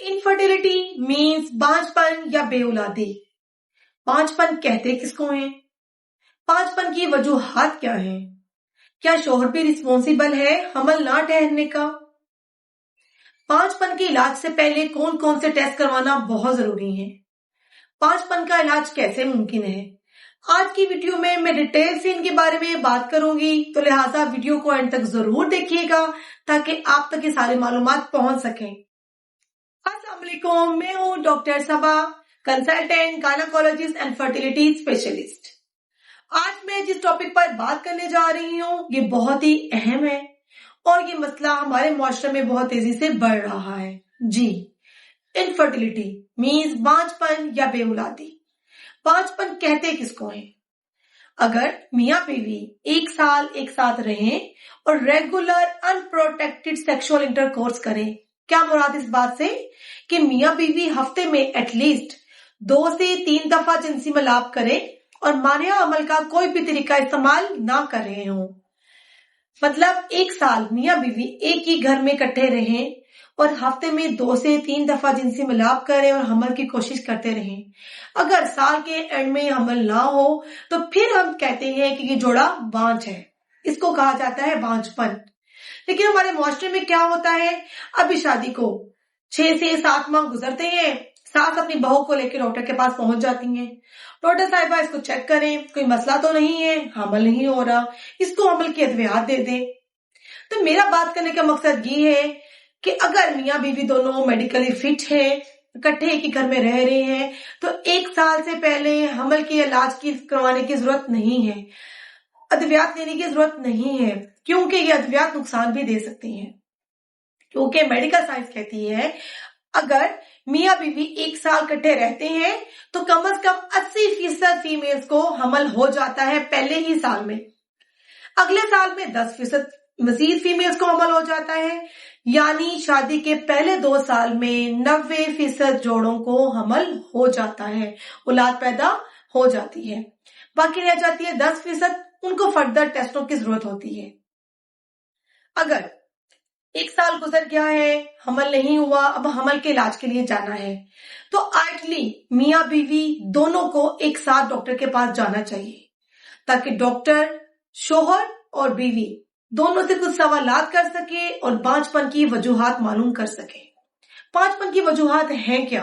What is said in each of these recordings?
Infertility means बांझपन या बेऔलादी। बांझपन कहते किसको हैं? बांझपन की वजूहात क्या हैं? क्या शौहर भी रिस्पॉन्सिबल है हमल ना ठहरने का? बांझपन के इलाज से पहले कौन कौन से टेस्ट करवाना बहुत जरूरी है? बांझपन का इलाज कैसे मुमकिन है? आज की वीडियो में मैं डिटेल से इनके बारे में बात करूंगी, तो लिहाजा वीडियो को एंड तक जरूर देखिएगा ताकि आप तक ये सारी मालूमात पहुंच सकें। अस्सलाम वालेकुम, मैं हूं doctor Saba, consultant, gynaecologist and fertility specialist. आज मैं जिस टॉपिक पर बात करने जा रही हूँ ये बहुत ही अहम है और ये मसला हमारे मुआशरे में बहुत तेजी से बढ़ रहा है। जी, इनफर्टिलिटी मीन्स बांझपन या बेऔलादी। बांझपन कहते किसको है? अगर मियाँ बीवी एक साल एक साथ रहें और रेगुलर अनप्रोटेक्टेड सेक्सुअल इंटरकोर्स करें। क्या मुराद इस बात से कि मियाँ बीवी हफ्ते में एटलीस्ट 2 से 3 दफा जिनसी मिलाप करें और मानिया अमल का कोई भी तरीका इस्तेमाल ना कर रहे हो। मतलब एक साल मियाँ बीवी एक ही घर में इकट्ठे रहें और हफ्ते में 2 से 3 दफा जिनसी मिलाप करें और हमल की कोशिश करते रहें। अगर साल के एंड में हमल ना हो तो फिर हम कहते हैं कि ये जोड़ा बांझ है। इसको कहा जाता है बांझपन। लेकिन हमारे मुआशरे में क्या होता है, अभी शादी को 6 से 7 माह गुजरते हैं, सास अपनी बहू को लेकर डॉक्टर के पास पहुंच जाती हैं। डॉक्टर साहिबा इसको चेक करें, कोई मसला तो नहीं है, हमल नहीं हो रहा, इसको हमल की अद्वियात दे दें। तो मेरा बात करने का मकसद ये है कि अगर मियाँ बीवी दोनों मेडिकली फिट है, इकट्ठे एक ही घर में रह रहे हैं, तो 1 साल से पहले हमल के इलाज की करवाने की जरूरत नहीं है, अद्वियात लेने की जरूरत नहीं है, क्योंकि ये अद्वियात नुकसान भी दे सकती हैं। क्योंकि मेडिकल साइंस कहती है अगर मियाँ बीवी 1 साल इकट्ठे रहते हैं तो कम से कम 80% फीमेल्स को हमल हो जाता है पहले ही साल में। अगले साल में 10% मजीद फीमेल्स को हमल हो जाता है, यानी शादी के पहले 2 साल में 90% जोड़ों को हमल हो जाता है, औलाद पैदा हो जाती है। बाकी रह जाती है 10%, उनको फर्दर टेस्टों की जरूरत होती है। अगर 1 साल गुजर गया है, हमल नहीं हुआ, अब हमल के इलाज के लिए जाना है, तो आइडली मियाँ बीवी दोनों को एक साथ डॉक्टर के पास जाना चाहिए ताकि डॉक्टर शोहर और बीवी दोनों से कुछ सवालात कर सके और बांझपन की वजूहात मालूम कर सके। बांझपन की वजूहात हैं क्या?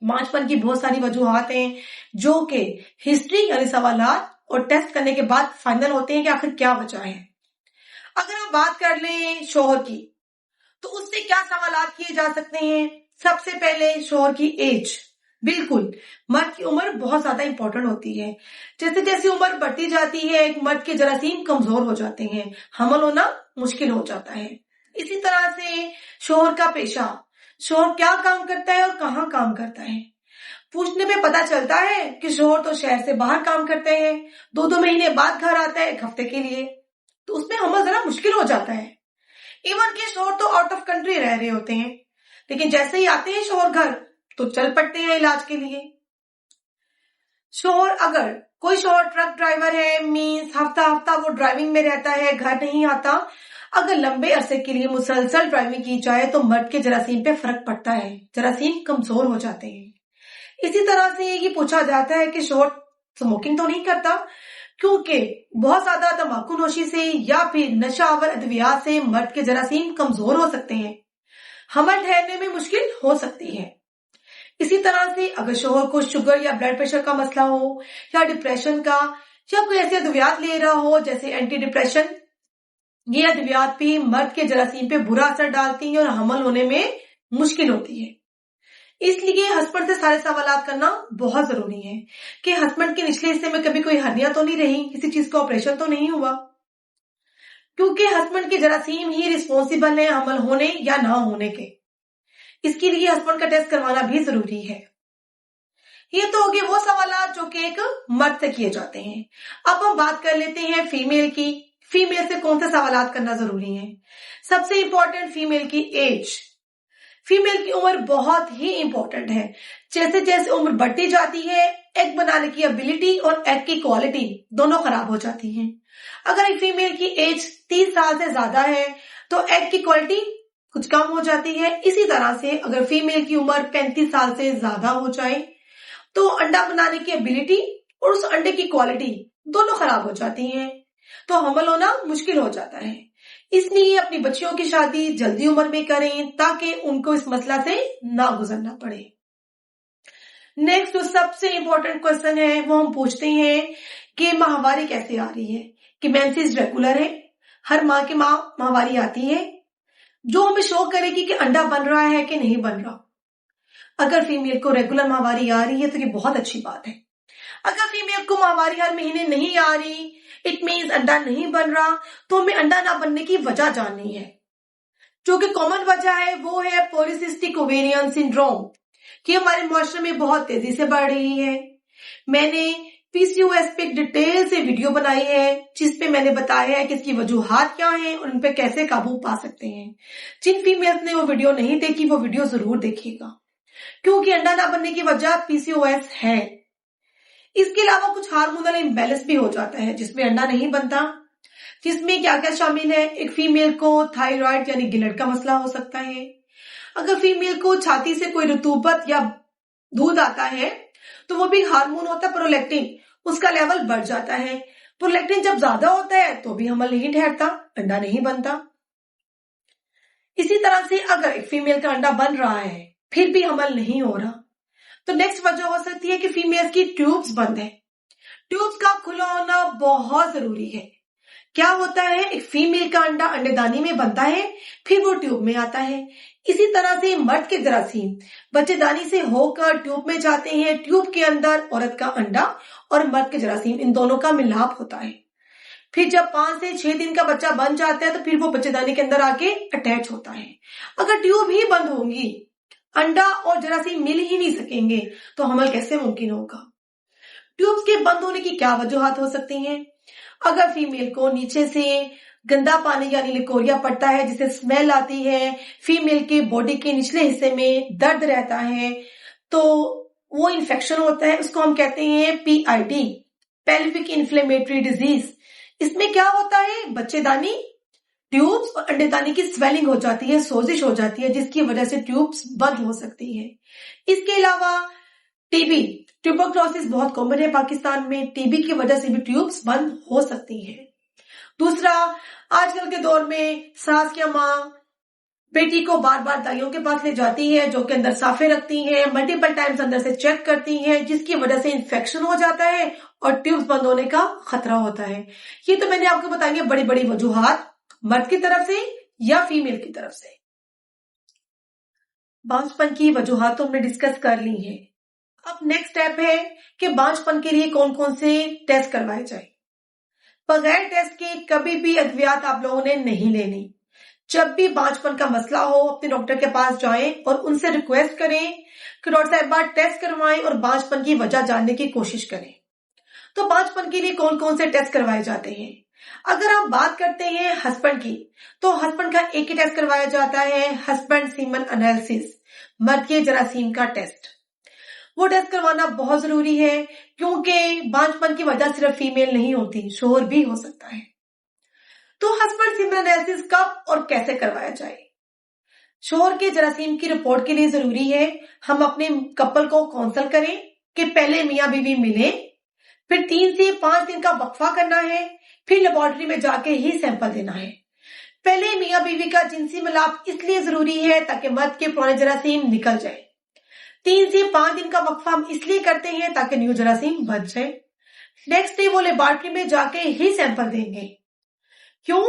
बांझपन की बहुत सारी वजूहात हैं जो कि हिस्ट्री यानी सवालात और टेस्ट करने के बाद फाइनल होते हैं कि आखिर क्या वजह है। अगर हम बात कर लें शोहर की, तो उससे क्या सवालात किए जा सकते हैं? सबसे पहले शोहर की एज। बिल्कुल, मर्द की उम्र बहुत ज्यादा इंपॉर्टेंट होती है। जैसे जैसे उम्र बढ़ती जाती है एक मर्द के जरासीम कमजोर हो जाते हैं, हमल होना मुश्किल हो जाता है। इसी तरह से शोहर का पेशा, शोहर क्या काम करता है और कहाँ काम करता है। पूछने में पता चलता है कि शोहर तो शहर से बाहर काम करते हैं, 2-2 महीने बाद घर आता है 1 हफ्ते के लिए, तो उसमें हमल जरा मुश्किल हो जाता है। इवन के शोहर तो आउट ऑफ कंट्री रह रहे होते हैं, लेकिन जैसे ही आते हैं शोहर घर तो चल पड़ते हैं इलाज के लिए। शोहर अगर कोई शोहर ट्रक ड्राइवर है, मीन्स हफ्ता हफ्ता वो ड्राइविंग में रहता है, घर नहीं आता, अगर लंबे अरसे के लिए मुसलसल ड्राइविंग की जाए तो मर्द के जरासीम पे फर्क पड़ता है, जरासीम कमजोर हो जाते हैं। इसी तरह से ये पूछा जाता है कि शोहर स्मोकिंग तो नहीं करता, क्योंकि बहुत ज्यादा तंबाकू नोशी से या फिर नशावर अद्वियात से मर्द के जरासीम कमजोर हो सकते हैं, हमल ठहरने में मुश्किल हो सकती है। इसी तरह से अगर शोहर को शुगर या ब्लड प्रेशर का मसला हो या डिप्रेशन का, या कोई ऐसे अद्वियात ले रहा हो जैसे एंटी डिप्रेशन, ये अद्वियात भी मर्द के जरासीम पे बुरा असर डालती है और हमल होने में मुश्किल होती है। इसलिए हस्बैंड से सारे सवालात करना बहुत जरूरी है कि हस्बैंड के निचले हिस्से में कभी कोई हर्निया तो नहीं रही, किसी चीज का ऑपरेशन तो नहीं हुआ, क्योंकि हस्बैंड के जरासीम ही रिस्पॉन्सिबल है हमल होने या ना होने के। इसके लिए हस्बैंड का टेस्ट करवाना भी जरूरी है। ये तो हो गए वो सवालात जो कि एक मर्द से किए जाते हैं। अब हम बात कर लेते हैं फीमेल की। फीमेल से कौन से सवालात करना जरूरी है? सबसे इंपॉर्टेंट फीमेल की एज। फीमेल की उम्र बहुत ही इंपॉर्टेंट है। जैसे जैसे उम्र बढ़ती जाती है एग बनाने की एबिलिटी और एग की क्वालिटी दोनों खराब हो जाती है। अगर एक फीमेल की एज 30 साल से ज्यादा है तो एग की क्वालिटी कुछ कम हो जाती है। इसी तरह से अगर फीमेल की उम्र 35 साल से ज्यादा हो जाए तो अंडा बनाने की एबिलिटी और उस अंडे की क्वालिटी दोनों खराब हो जाती हैं, तो हमल होना मुश्किल हो जाता है। इसलिए अपनी बच्चियों की शादी जल्दी उम्र में करें ताकि उनको इस मसला से ना गुजरना पड़े। नेक्स्ट जो सबसे इंपॉर्टेंट क्वेश्चन है वो हम पूछते हैं कि माहवारी कैसे आ रही है, कि मेंसेस रेगुलर है, हर माह के माह माहवारी आती है, जो हमें शो करेगी कि अंडा बन रहा है कि नहीं बन रहा। अगर फीमेल को रेगुलर माहवारी आ रही है तो ये बहुत अच्छी बात है। अगर फीमेल को माहवारी हर महीने नहीं आ रही, इट मीन्स अंडा नहीं बन रहा, तो हमें अंडा ना बनने की वजह जाननी है। जो कि कॉमन वजह है वो है पॉलीसिस्टिक ओवेरियन सिंड्रोम, कि हमारे मुआशरे में बहुत तेजी से बढ़ रही है। मैंने पीसीओएस पे डिटेल से वीडियो बनाई है जिसपे मैंने बताया है कि इसकी वजूहात क्या हैं और उन पे कैसे काबू पा सकते हैं। जिन फीमेल्स ने वो वीडियो नहीं देखी वो वीडियो जरूर देखिएगा, क्योंकि अंडा ना बनने की वजह पीसीओएस है। इसके अलावा कुछ हार्मोनल इम्बैलेंस भी हो जाता है जिसमें अंडा नहीं बनता। जिसमें क्या क्या शामिल है, एक फीमेल को थायराइड यानी गिलट का मसला हो सकता है। अगर फीमेल को छाती से कोई रतूबत या दूध आता है तो वो भी हार्मोन होता है प्रोलैक्टिन, उसका लेवल बढ़ जाता है। प्रोलैक्टिन जब ज्यादा होता है तो भी हमल नहीं ठहरता, अंडा नहीं बनता। इसी तरह से अगर एक फीमेल का अंडा बन रहा है फिर भी हमल नहीं हो रहा, तो नेक्स्ट वजह हो सकती है कि फीमेल की ट्यूब्स बंद है। ट्यूब्स का खुला होना बहुत जरूरी है। क्या होता है, एक फीमेल का अंडा अंडेदानी में बनता है, फिर वो ट्यूब में आता है। इसी तरह से मर्द के जरासीम बच्चेदानी से होकर ट्यूब में जाते हैं। ट्यूब के अंदर औरत का अंडा और मर्द के जरासीम इन दोनों का मिलाप होता है। फिर जब 5 से 6 दिन का बच्चा बन जाता है तो फिर वो बच्चेदानी के अंदर आके अटैच होता है। अगर ट्यूब ही बंद होंगी, अंडा और जरासीम मिल ही नहीं सकेंगे, तो हमल कैसे मुमकिन होगा। ट्यूब्स के बंद होने की क्या वजूहात हो सकती हैं। अगर फीमेल को नीचे से गंदा पानी यानी लिकोरिया पड़ता है जिसे स्मेल आती है, फीमेल के बॉडी के निचले हिस्से में दर्द रहता है, तो वो इन्फेक्शन होता है, उसको हम कहते हैं पीआईडी, पेल्विक इन्फ्लेमेटरी डिजीज। इसमें क्या होता है, बच्चेदानी, ट्यूब्स और अंडेदानी की स्वेलिंग हो जाती है, सोजिश हो जाती है, जिसकी वजह से ट्यूब्स बंद हो सकती है। इसके अलावा टीबी, ट्यूबरक्लोसिस बहुत कॉमन है पाकिस्तान में, टीबी की वजह से भी ट्यूब्स बंद हो सकती है। दूसरा, आजकल के दौर में सास या माँ बेटी को बार बार दाइयों के पास ले जाती है, जो कि अंदर साफे रखती हैं, मल्टीपल टाइम्स अंदर से चेक करती हैं, जिसकी वजह से इन्फेक्शन हो जाता है और ट्यूब्स बंद होने का खतरा होता है। ये तो मैंने आपको बताई बड़ी बड़ी वजूहात, मर्द की तरफ से या फीमेल की तरफ से। बांझपन की वजूहात तो हमने डिस्कस कर ली है। अब नेक्स्ट स्टेप है कि बांझपन के लिए कौन कौन से टेस्ट करवाए जाए। बगैर टेस्ट के कभी भी अद्वियात आप लोगों ने नहीं लेनी। जब भी बांझपन का मसला हो अपने डॉक्टर के पास जाएं और उनसे रिक्वेस्ट करें कि डॉक्टर साहब बार टेस्ट करवाएं और बांझपन की वजह जानने की कोशिश करें। तो बांझपन के लिए कौन कौन से टेस्ट करवाए जाते हैं। अगर आप बात करते हैं हस्बैंड की, तो हस्बैंड का एक ही टेस्ट करवाया जाता है, हस्बैंड सीमन एनालिसिस, मर्द के जरासीम का टेस्ट। वो टेस्ट करवाना बहुत जरूरी है, क्योंकि बांझपन की वजह सिर्फ फीमेल नहीं होती, शोहर भी हो सकता है। तो हस्बैंड सीमन एनालिसिस कब और कैसे करवाया जाए। शोहर के जरासीम की रिपोर्ट के लिए जरूरी है हम अपने कपल को काउंसल करें कि पहले मियां बीवी मिले, फिर 3 से 5 दिन का वक्फा करना है, फिर लेबोरेटरी में जाके ही सैंपल देना है। पहले मियां बीवी का जिनसी मिलाप इसलिए जरूरी है ताकि मर्द के पुराने जरासीम निकल जाए। 3 से 5 दिन का वक्फा हम इसलिए करते हैं ताकि न्यू जरासीम बच जाए। नेक्स्ट डे वो लेबोरेटरी में जाके ही सैंपल देंगे। क्यों?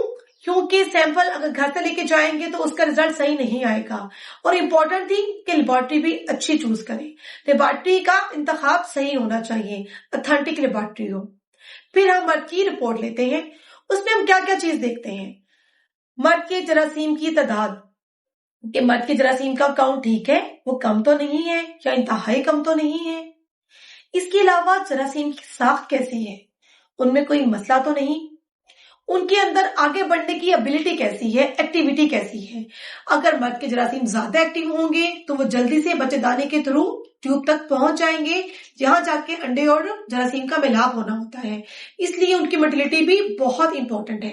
क्योंकि सैंपल अगर घर से लेके जाएंगे तो उसका रिजल्ट सही नहीं आएगा। और इम्पोर्टेंट थिंग कि लेबोरेटरी भी अच्छी चूज करें। लेबोरेटरी का इंतखाब सही होना चाहिए, ऑथेंटिक लेबोरेटरी हो। फिर हम मर्द की रिपोर्ट लेते हैं, उसमें हम क्या क्या चीज देखते हैं। मर्द के जरासीम की तादाद, कि मर्द के जरासीम का काउंट ठीक है, वो कम तो नहीं है या इंतहाई कम तो नहीं है। इसके अलावा जरासीम की साख्त कैसी है, उनमें कोई मसला तो नहीं, उनके अंदर आगे बढ़ने की एबिलिटी कैसी है, एक्टिविटी कैसी है। अगर मर्द के जरासीम ज्यादा एक्टिव होंगे तो वो जल्दी से बच्चेदानी के थ्रू ट्यूब तक पहुंच जाएंगे, जहां जाके अंडे और जरासीम का मिलाप होना होता है। इसलिए उनकी मोटिलिटी भी बहुत इंपॉर्टेंट है।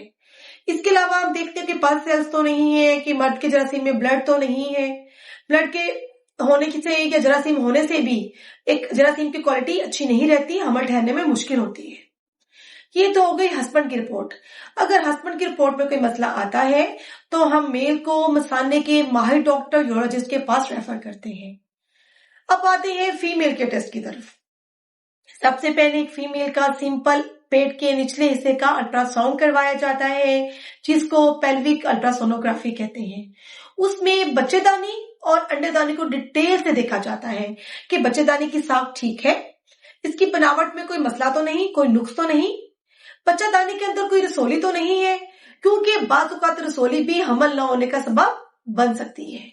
इसके अलावा हम देखते हैं कि पल्स सेल्स तो नहीं है, कि मर्द के जरासीम में ब्लड तो नहीं है। ब्लड के होने से या जरासीम होने से भी एक जरासीम की क्वालिटी अच्छी नहीं रहती, हमल ठहरने में मुश्किल होती है। ये तो हो गई हस्बैंड की रिपोर्ट। अगर हस्बैंड की रिपोर्ट में कोई मसला आता है तो हम मेल को मसाने के माहिर डॉक्टर यूरोलॉजिस्ट के पास रेफर करते हैं। अब आते हैं फीमेल के टेस्ट की तरफ। सबसे पहले एक फीमेल का सिंपल पेट के निचले हिस्से का अल्ट्रासाउंड करवाया जाता है, जिसको पेल्विक अल्ट्रासोनोग्राफी कहते हैं। उसमें बच्चेदानी और अंडेदानी को डिटेल से देखा जाता है कि बच्चेदानी की साख ठीक है, इसकी बनावट में कोई मसला तो नहीं, कोई नुक्स तो नहीं, बच्चेदानी के अंदर कोई रसोली तो नहीं है, क्योंकि बाज़ औक़ात रसोली भी हमल न होने का सबब बन सकती है।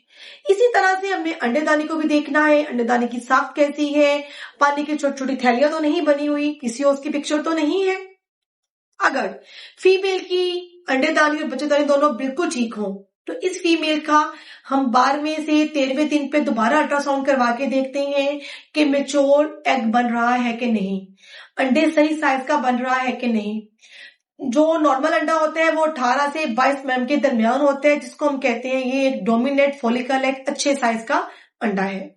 इसी तरह से हमें अंडेदानी को भी देखना है, अंडेदानी की साख कैसी है, पानी की छोटी छोटी थैलियां तो नहीं बनी हुई, किसी और की पिक्चर तो नहीं है। अगर फीमेल की अंडेदानी और बच्चेदानी दोनों बिल्कुल ठीक हो तो इस फीमेल का हम 12वें से 13वें दिन पे दोबारा अल्ट्रासाउंड करवा के देखते हैं कि मैच्योर एग बन रहा है कि नहीं, अंडे सही साइज का बन रहा है कि नहीं। जो नॉर्मल अंडा होता है वो 18 से 22 mm के दरमियान होता है, जिसको हम कहते हैं ये एक डोमिनेट फॉलिकल एक अच्छे साइज का अंडा है।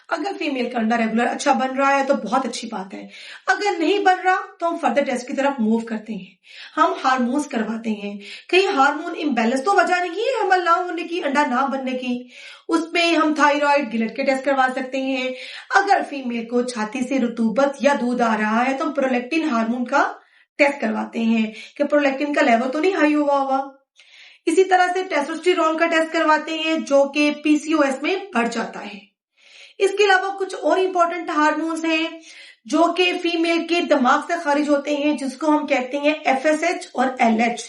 अगर फीमेल का अंडा रेगुलर अच्छा बन रहा है तो बहुत अच्छी बात है। अगर नहीं बन रहा तो हम फर्दर टेस्ट की तरफ मूव करते हैं, हम हार्मोन्स करवाते हैं। कहीं हार्मोन इम्बैलेंस तो वजह नहीं है हमल ना होने की, अंडा ना बनने की, उसमें हम थायराइड गिलट के टेस्ट करवा सकते हैं। अगर फीमेल को छाती से रुतूबत या दूध आ रहा है तो हम प्रोलैक्टिन हार्मोन का टेस्ट करवाते हैं कि प्रोलैक्टिन का लेवल तो नहीं हाई हुआ हुआ। इसी तरह से टेस्टोस्टेरोन का टेस्ट करवाते हैं जो कि पीसीओएस में बढ़ जाता है। इसके अलावा कुछ और इंपॉर्टेंट हार्मोन्स हैं जो कि फीमेल के दिमाग से खारिज होते हैं, जिसको हम कहते हैं एफएसएच और एलएच।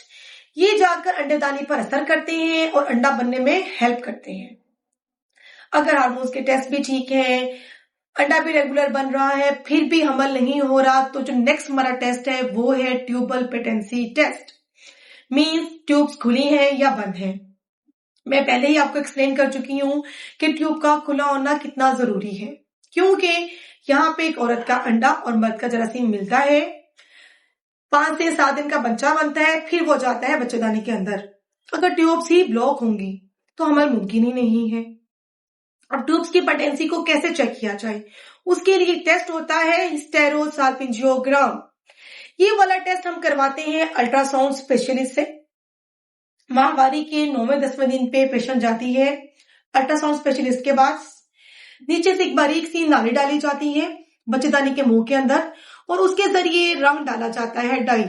ये जाकर अंडेदानी पर असर करते हैं और अंडा बनने में हेल्प करते हैं। अगर हार्मोन्स के टेस्ट भी ठीक है, अंडा भी रेगुलर बन रहा है, फिर भी हमल नहीं हो रहा, तो जो नेक्स्ट हमारा टेस्ट है वो है tubal patency test. Means tubes खुली हैं या बंद हैं। मैं पहले ही आपको एक्सप्लेन कर चुकी हूं कि ट्यूब का खुला होना कितना जरूरी है, क्योंकि यहाँ पे एक औरत का अंडा और मर्द का जरासीम मिलता है, 5 से 7 दिन का बच्चा बनता है, फिर वो जाता है बच्चेदानी के अंदर। अगर ट्यूब्स ही ब्लॉक होंगी तो हमल मुमकिन ही नहीं है। अब ट्यूब्स की पेटेंसी को कैसे चेक किया जाए, उसके लिए टेस्ट होता है हिस्टेरोसाल्पिंजियोग्राम। ये वाला टेस्ट हम करवाते हैं अल्ट्रासाउंड स्पेशलिस्ट से। माहवारी के 9वें-10वें दिन पे पेशेंट जाती है अल्ट्रासाउंड स्पेशलिस्ट के पास। नीचे से एक बारीक सी नाली डाली जाती है बच्चेदानी के मुंह के अंदर और उसके जरिए रंग डाला जाता है, डाई।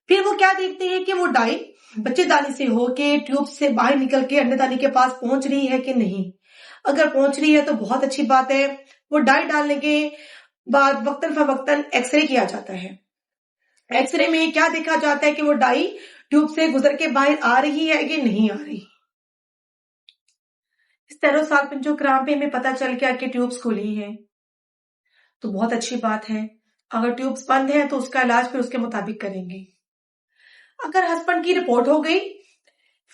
फिर वो क्या देखते हैं कि वो डाई बच्चेदानी से होके ट्यूब से बाहर निकल के अंडेदानी के पास पहुंच रही है कि नहीं। अगर पहुंच रही है तो बहुत अच्छी बात है। वो डाई डालने के बाद वक्तन फवक्तन एक्सरे किया जाता है। एक्सरे में क्या देखा जाता है कि वो डाई ट्यूब से गुजर के बाहर आ रही है कि नहीं आ रही। हिस्टेरोसाल्पिंजियोग्राम पे हमें पता चल गया कि ट्यूब्स खुली हैं, तो बहुत अच्छी बात है। अगर ट्यूब्स बंद है तो उसका इलाज फिर उसके मुताबिक करेंगे। अगर हस्बैंड की रिपोर्ट हो गई,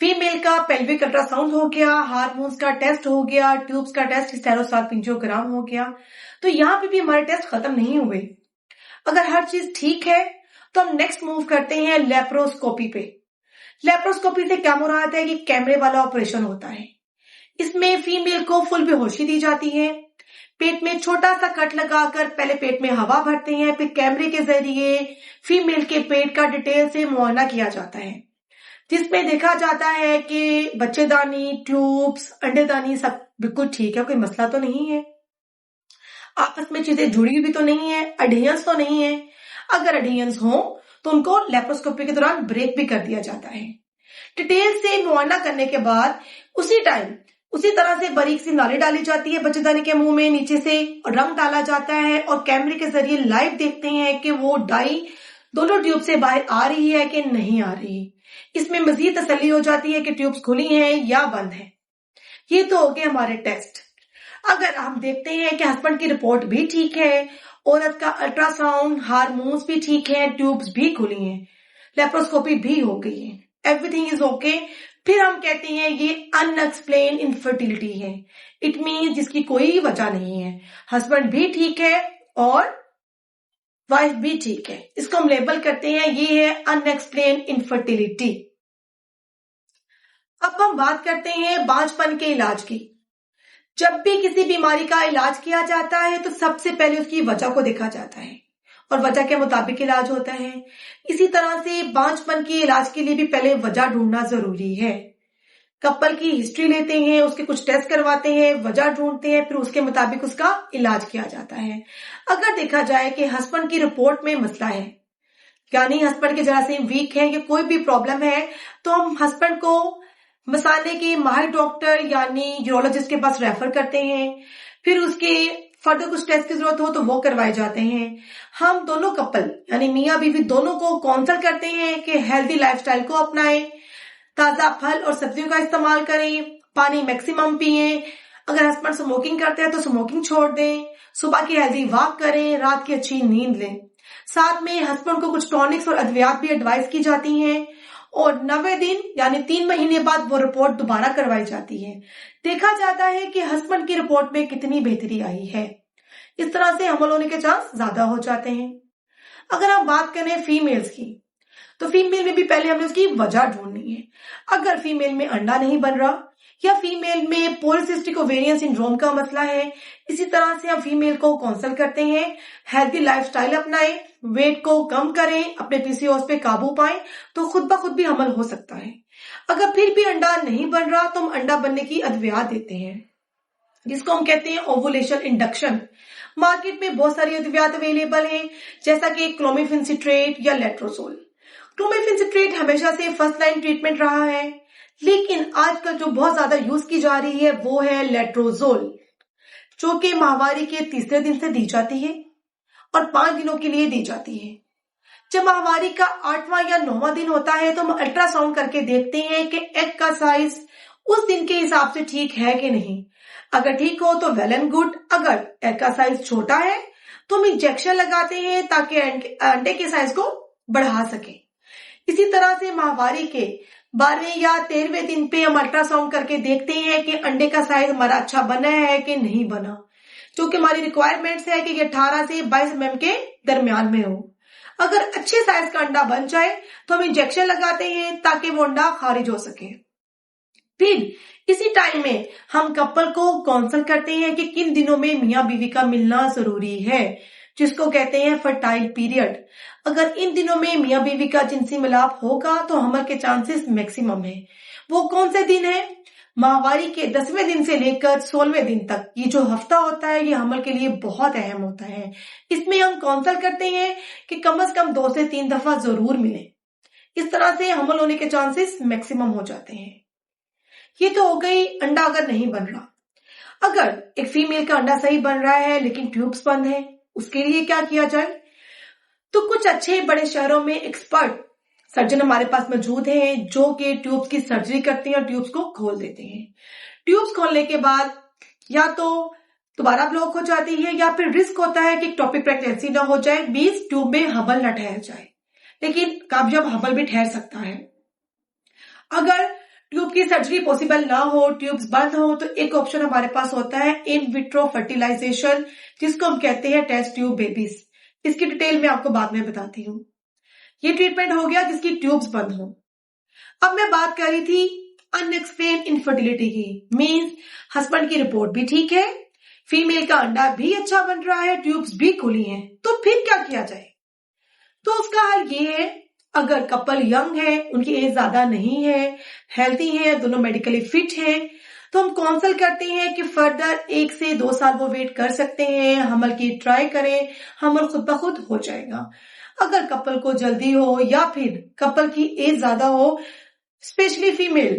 फीमेल का पेल्विक अल्ट्रासाउंड हो गया, हार्मोन्स का टेस्ट हो गया, ट्यूब्स का टेस्ट हिस्टेरोसाल्पिंजियोग्राम हो गया, तो यहाँ पे भी हमारे टेस्ट खत्म नहीं हुए। अगर हर चीज ठीक है तो हम नेक्स्ट मूव करते हैं लेप्रोस्कोपी पे। लेप्रोस्कोपी से क्या मुराद है कि कैमरे वाला ऑपरेशन होता है। इसमें फीमेल को फुल बेहोशी दी जाती है, पेट में छोटा सा कट लगाकर पहले पेट में हवा भरते हैं, फिर कैमरे के जरिए फीमेल के पेट का डिटेल से मुआयना किया जाता है, जिसमें देखा जाता है कि बच्चेदानी, ट्यूब्स, अंडेदानी सब बिल्कुल ठीक है, कोई मसला तो नहीं है, आपस में चीजें जुड़ी हुई तो नहीं है, अडहेंस तो नहीं है। अगर अडहेंस हो तो उनको लेप्रोस्कोपी के दौरान ब्रेक भी कर दिया जाता है। डिटेल से मुआयना करने के बाद उसी तरह से बारीक सी नाली डाली जाती है बच्चेदानी के मुंह में, नीचे से रंग डाला जाता है और कैमरे के जरिए लाइव देखते हैं कि वो डाई दोनों ट्यूब से बाहर आ रही है कि नहीं आ रही। इसमें मजीद तसल्ली हो जाती है कि ट्यूब्स खुली हैं या बंद है। ये तो हो गए हमारे टेस्ट। अगर हम देखते हैं कि हस्बैंड की रिपोर्ट भी ठीक है, औरत का अल्ट्रासाउंड, हार्मोन्स भी ठीक है, ट्यूब्स भी खुली हैं, लेप्रोस्कोपी भी हो गई है, एवरीथिंग इज ओके, फिर हम कहते हैं ये अनएक्सप्लेन इनफर्टिलिटी है। इट मीन जिसकी कोई वजह नहीं है, हस्बैंड भी ठीक है और वाइफ भी ठीक है। इसको हम लेबल करते हैं, ये है अनएक्सप्लेन इनफर्टिलिटी। अब हम बात करते हैं बांझपन के इलाज की। जब भी किसी बीमारी का इलाज किया जाता है तो सबसे पहले उसकी वजह को देखा जाता है और वजह के मुताबिक इलाज होता है। इसी तरह से बांझपन के इलाज के लिए भी पहले वजह ढूंढना जरूरी है। कपल की हिस्ट्री लेते हैं, उसके कुछ टेस्ट करवाते हैं, वजह ढूंढते हैं, फिर उसके मुताबिक उसका इलाज किया जाता है। अगर देखा जाए कि हस्बैंड की रिपोर्ट में मसला है, यानी हस्बैंड के जरासीम वीक है या कोई भी प्रॉब्लम है, तो हम हस्बैंड को मसाले के माहिर डॉक्टर यानी यूरोलॉजिस्ट के पास रेफर करते हैं। फिर उसके फर्दर कुछ टेस्ट की जरूरत हो तो वो करवाए जाते हैं। हम दोनों कपल यानी मियाँ बीवी दोनों को काउंसल करते हैं कि हेल्दी लाइफस्टाइल को अपनाएं, ताजा फल और सब्जियों का इस्तेमाल करें, पानी मैक्सिमम पिए। अगर हस्बैंड स्मोकिंग करते हैं तो स्मोकिंग छोड़ दें, सुबह की हेल्दी वॉक करें, रात की अच्छी नींद लें। साथ में हस्बैंड को कुछ टॉनिक्स और अद्वियात भी एडवाइस की जाती हैं और 90 दिन यानी 3 महीने बाद वो रिपोर्ट दोबारा करवाई जाती है। देखा जाता है कि हस्बैंड की रिपोर्ट में कितनी बेहतरी आई है। इस तरह से हमल होने के चांस ज्यादा हो जाते हैं। अगर हम बात करें फीमेल्स की, तो फीमेल में भी पहले हमें उसकी वजह ढूंढनी है। अगर फीमेल में अंडा नहीं बन रहा या फीमेल में पॉलीसिस्टिक ओवेरियन सिंड्रोम का मसला है, इसी तरह से हम फीमेल को काउंसल करते हैं, हेल्दी लाइफस्टाइल अपनाएं, वेट को कम करें, अपने पीसीओएस पे काबू पाएं, तो खुद ब खुद भी हमल हो सकता है। अगर फिर भी अंडा नहीं बन रहा तो हम अंडा बनने की अद्वियात देते हैं, जिसको हम कहते हैं ओवुलेशन इंडक्शन। मार्केट में बहुत सारी अद्वियात अवेलेबल हैं, जैसा कि क्लोमिफेन सिट्रेट या लेट्रोजोल। क्लोमिफेन सिट्रेट हमेशा से फर्स्ट लाइन ट्रीटमेंट रहा है, लेकिन आजकल जो बहुत ज्यादा यूज की जा रही है वो है लेट्रोजोल, जो कि माहवारी के तीसरे दिन से दी जाती है और 5 दिनों के लिए दी जाती है। जब माहवारी का 8वां या 9वां दिन होता है तो हम अल्ट्रासाउंड करके देखते हैं कि एग का साइज उस दिन के हिसाब से ठीक है कि नहीं। अगर ठीक हो तो वेल एंड गुड, अगर एग का साइज छोटा है तो हम इंजेक्शन लगाते हैं ताकि अंडे के साइज को बढ़ा सके। इसी तरह से माहवारी के 12वें या 13वें दिन पे हम अल्ट्रासाउंड करके देखते हैं कि अंडे का साइज हमारा अच्छा बना है कि नहीं बना, जो कि हमारी रिक्वायरमेंट्स है कि 18 से 22 mm के दरमियान में हो। अगर अच्छे साइज का अंडा बन जाए तो हम इंजेक्शन लगाते हैं ताकि वो अंडा खारिज हो सके। फिर इसी टाइम में हम कपल को काउंसल करते हैं कि किन दिनों में मियाँ बीवी का मिलना जरूरी है, जिसको कहते हैं फर्टाइल पीरियड। अगर इन दिनों में मियाँ बीवी का जिनसी मिलाप होगा तो हमल के चांसेस मैक्सिमम है। वो कौन से दिन है? माहवारी के 10वें दिन से लेकर 16वें दिन तक ये जो हफ्ता होता है ये हमल के लिए बहुत अहम होता है। इसमें हम काउंसल करते हैं कि कम से कम 2 से 3 दफा जरूर मिले। इस तरह से हमल होने के चांसेस मैक्सिमम हो जाते हैं। ये तो हो गई अंडा अगर नहीं बन रहा। अगर एक फीमेल का अंडा सही बन रहा है लेकिन ट्यूब्स बंद है, उसके लिए क्या किया जाए? तो कुछ अच्छे बड़े शहरों में एक्सपर्ट सर्जन हमारे पास मौजूद हैं जो कि ट्यूब्स की सर्जरी करते हैं और ट्यूब्स को खोल देते हैं। ट्यूब्स खोलने के बाद या तो दोबारा ब्लॉक हो जाती है या फिर रिस्क होता है कि टॉपिक प्रेगनेंसी ना हो जाए, मींस ट्यूब में हबल न ठहर जाए, लेकिन कामयाब हबल भी ठहर सकता है। अगर ट्यूब की सर्जरी पॉसिबल ना हो, ट्यूब्स बंद हो, तो एक ऑप्शन हमारे पास होता है इन विट्रो फर्टिलाइजेशन, जिसको हम कहते हैं टेस्ट ट्यूब बेबीज। इसकी डिटेल मैं आपको बाद में बताती हूँ। ये ट्रीटमेंट हो गया जिसकी ट्यूब्स बंद हो। अब मैं बात कर रही थी अनएक्सप्लेन इनफर्टिलिटी की, मींस हस्बैंड की रिपोर्ट भी ठीक है, फीमेल का अंडा भी अच्छा बन रहा है, ट्यूब्स भी खुली हैं, तो फिर क्या किया जाए? तो उसका हल ये है, अगर कपल यंग है, उनकी एज ज्यादा नहीं है, हेल्थी है, दोनों मेडिकली फिट है, तो हम काउंसल करते हैं कि फर्दर 1 से 2 साल वो वेट कर सकते हैं, हमल की ट्राई करें, हमल खुद ब खुद हो जाएगा। अगर कपल को जल्दी हो या फिर कपल की एज ज्यादा हो, स्पेशली फीमेल,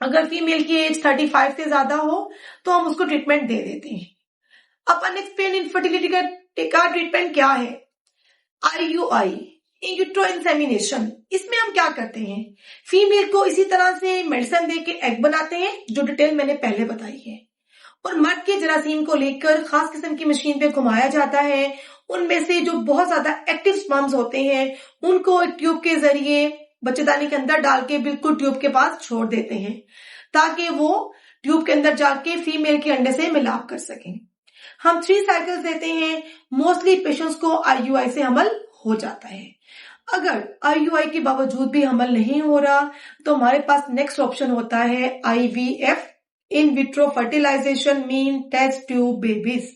अगर फीमेल की एज 35 से ज्यादा हो तो हम उसको ट्रीटमेंट दे देते हैं। अब अनएक्सप्लेन इनफर्टिलिटी का ट्रीटमेंट क्या है? IUI, इन यूट्रो इंसेमिनेशन। इसमें हम क्या करते हैं, फीमेल को इसी तरह से मेडिसिन दे के एग बनाते हैं, जो डिटेल मैंने पहले बताई है, और मर्द के जरासीम को लेकर खास किस्म की मशीन पे घुमाया जाता है। उनमें से जो बहुत ज्यादा एक्टिव स्पर्म्स होते हैं उनको एक ट्यूब के जरिए बच्चेदानी के अंदर डाल के बिल्कुल ट्यूब के पास छोड़ देते हैं, ताकि वो ट्यूब के अंदर जाके फीमेल के अंडे से मिलाप कर सकें। हम 3 साइकिल्स देते हैं, मोस्टली पेशेंट्स को IUI से हमल हो जाता है। अगर IUI के बावजूद भी हमल नहीं हो रहा तो हमारे पास नेक्स्ट ऑप्शन होता है IVF, in vitro fertilisation mean test tube babies.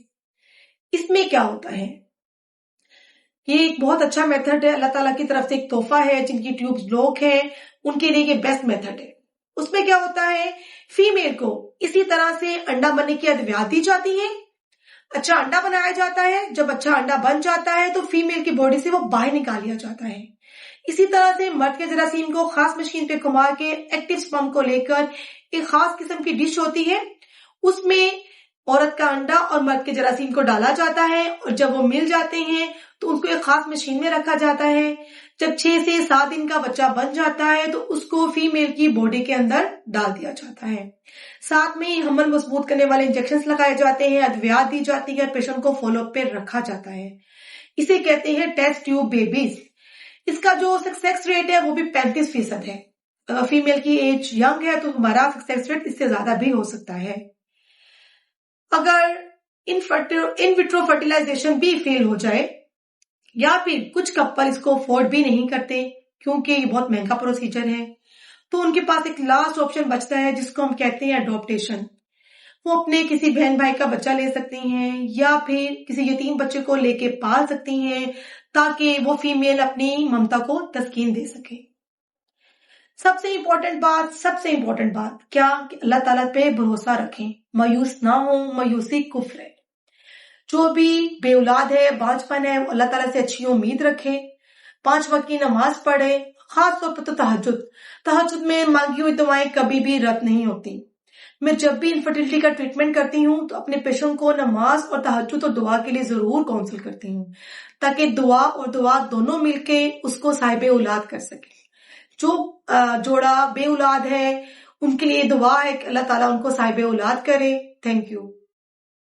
इसमें क्या होता है, ये एक बहुत अच्छा मेथड है, अल्लाह ताला की तरफ से एक तोहफा है। जिनकी ट्यूब्स ब्लॉक है उनके लिए ये बेस्ट मेथड है। उसमें क्या होता है, फीमेल को इसी तरह से अंडा बनने की अद्वियात दी जाती है, अच्छा अंडा बनाया जाता है। जब अच्छा अंडा बन जाता है तो फीमेल की बॉडी से वो बाहर निकाल लिया जाता है। इसी तरह से मर्द के जरासीम को खास मशीन पे घुमा के एक्टिव स्पर्म को लेकर एक खास किस्म की डिश होती है, उसमें औरत का अंडा और मर्द के जरासीम को डाला जाता है और जब वो मिल जाते हैं तो उसको एक खास मशीन में रखा जाता है। जब 6 से 7 दिन का बच्चा बन जाता है तो उसको फीमेल की बॉडी के अंदर डाल दिया जाता है। साथ में हमल मजबूत करने वाले इंजेक्शन लगाए जाते हैं, अद्वियात दी जाती है, पेशेंट को फॉलोअप पे रखा जाता है। इसे कहते हैं टेस्ट ट्यूब बेबीज। इसका जो सक्सेस रेट है वो भी 35% है। अगर फीमेल की एज यंग है तो हमारा सक्सेस रेट इससे ज्यादा भी हो सकता है। अगर इन विट्रो फर्टिलाइजेशन भी फेल हो जाए या फिर कुछ कपल इसको अफोर्ड भी नहीं करते क्योंकि ये बहुत महंगा प्रोसीजर है, तो उनके पास एक लास्ट ऑप्शन बचता है जिसको हम कहते हैं अडॉप्टेशन। वो अपने किसी बहन भाई का बच्चा ले सकती हैं या फिर किसी यतीम बच्चे को लेके पाल सकती हैं ताकि वो फीमेल अपनी ममता को तस्कीन दे सके। सबसे इंपॉर्टेंट बात क्या कि अल्लाह ताला पे भरोसा रखें, मायूस ना हो, मायूसी कुफ्र है। जो भी बेऔलाद है, बांझपन है, वो अल्लाह ताला से अच्छी उम्मीद रखे, 5 वक्त की नमाज पढ़े, खास तौर पर तो तहज्जुद में मांगी हुई दुआएं कभी भी रद्द नहीं होती। मैं जब भी इनफर्टिलिटी का ट्रीटमेंट करती हूँ तो अपने पेशेंट को नमाज और तहज्जुद और दुआ के लिए जरूर काउंसिल करती हूँ ताकि दुआ और दुआ दोनों मिलके उसको साहिब औलाद कर सके। जो जोड़ा बेऔलाद है उनके लिए दुआ है कि अल्लाह ताला उनको साहिब औलाद करे। Thank you.